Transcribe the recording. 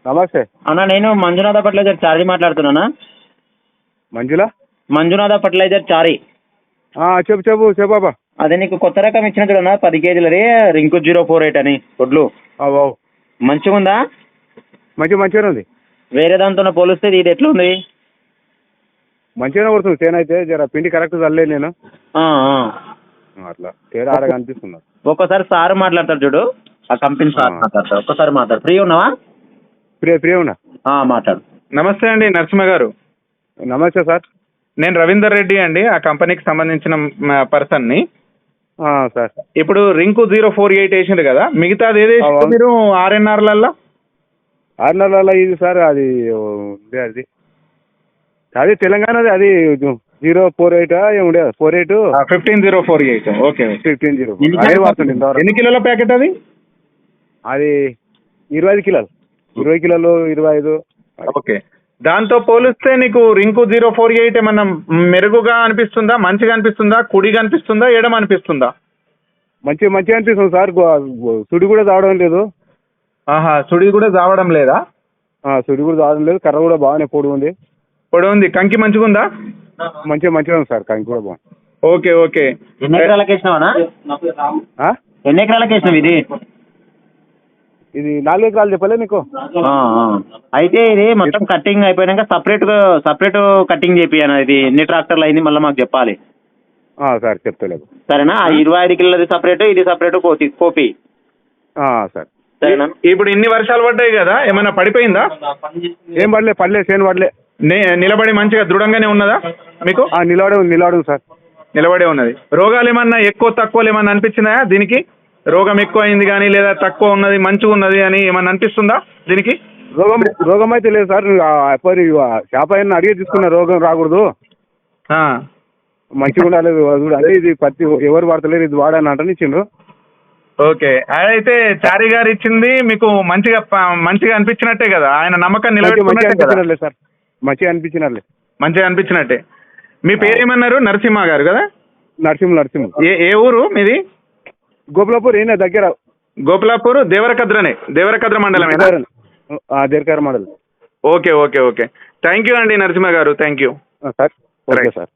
నమస్తే అన్న, నేను మంజునాథ ఫర్టిలైజర్ చారి మాట్లాడుతున్నానా? మంజునాథ ఫర్టిలైజర్ చారి. చెప్పు బాబా. అదే నీకు కొత్త రకం ఇచ్చిన చూడన్నా, 10 కేజీలది రింకు 048 అని వడ్లు. మంచిగా ఉందా? మంచిగానే ఉంది. వేరే దాంతో పోలిస్తే ఇది ఎట్లా ఉంది? మంచిగానే కొడుతుంది. తేనె అయితే జర పిండి కరెక్ట్ చల్లలేదు నేను. అట్లా తేడా ఆడగా అనిపిస్తుంది. ఒక్కసారి సార్ మాట్లాడతారు చూడు, ఆ కంపెనీ సార్ మాట్లాడతారు. ఒక్కసారి మాట్లాడు. ఫ్రీ ఉన్నావా? ఫ్రీ ఉన్నా. మాట్లాడు. నమస్తే అండి నరసింహ గారు. నమస్తే సార్. నేను రవీందర్ రెడ్డి అండి, ఆ కంపెనీకి సంబంధించిన పర్సన్ని. సార్ ఇప్పుడు రింకు 048 వేసిండ్రు కదా, మిగతాది ఏది మీరు ఆర్ఎన్ఆర్లలో? ఆర్ఎన్ఆర్లలో ఇది సార్ అది అది తెలంగాణది. అది 048 ఏముండే 48 15048. ఓకే 15 అదే వాడుతుంది. ఎన్ని కిలోల ప్యాకెట్ అది? అది 25 కిలోలు. 20 కిలోలు 25. ఓకే. దాంతో పోలిస్తే నీకు రింకు 048 ఏమన్నా మెరుగుగా అనిపిస్తుందా, మంచిగా అనిపిస్తుందా, కుడిగా అనిపిస్తుందా, ఎడమ అనిపిస్తుందా? మంచిగా అనిపిస్తుంది సార్. సుడి కూడా తాగడం లేదు. సుడి కూడా చావడం లేదా? సుడి కూడా తాగడం లేదు. కర్ర కూడా బాగానే పొడి ఉంది. కంకి మంచిగా ఉందా? మంచిగా ఉంది సార్. కంకి కూడా బాగుంది. ఓకే. ఎన్ని ఎకరాలకు వేసినావా? ఎన్ని ఎకరాలకు వేసినావు ఇది? ఇది 4 ఎకరాలు చెప్పలే నీకు. అయితే ఇది మొత్తం కట్టింగ్ అయిపోయాక సపరేట్ కట్టింగ్ చేపియాను. ఇది ఎన్ని ట్రాక్టర్లు అయింది మళ్ళీ మాకు చెప్పాలి. సార్ చెప్తలేదు. సరేనా? 25 కిలోది సపరేట్, ఇది సపరేట్ కోపి. సార్ సరేనా? ఇప్పుడు ఇన్ని వర్షాలు పడ్డాయి కదా, ఏమైనా పడిపోయిందా? ఏం పడలే చేను పడలే. నిలబడి మంచిగా దృఢంగానే ఉన్నదా మీకు? నిలబడి సార్. నిలబడే ఉన్నది. రోగాలు ఏమన్నా ఎక్కువ తక్కువలు ఏమన్నా అనిపించినాయా దీనికి? రోగం ఎక్కువ అయింది కానీ లేదా తక్కువ ఉన్నది మంచిగా ఉన్నది అని ఏమన్నా అనిపిస్తుందా దీనికి? రోగం అయితే లేదు సార్. షాప్ అయినా అడిగి తీసుకున్న రోగం రాకూడదు, మంచిగా ఉండాలి. అదే ఇది పత్తి ఎవరు వాడతలేరు, ఇది వాడని అంటని ఇచ్చిండ్రు. ఓకే. అయితే చారి గారు ఇచ్చింది మీకు మంచిగా అనిపించినట్టే కదా, ఆయన నమ్మకం నిలబెట్టుకున్నట్టే సార్. మంచిగా అనిపించినట్టే. మీ పేరేమన్నారు? నరసింహ గారు కదా? నరసింహ. ఏ ఊరు మీది? గోపులాపూర్. ఈయన దగ్గర గోపులాపూర్ దేవరకద్ర మండలమేనా? దేవరకద్ర మండలం. ఓకే. థ్యాంక్ యూ అండి నరసింహ గారు. Thank you sir. Okay sir.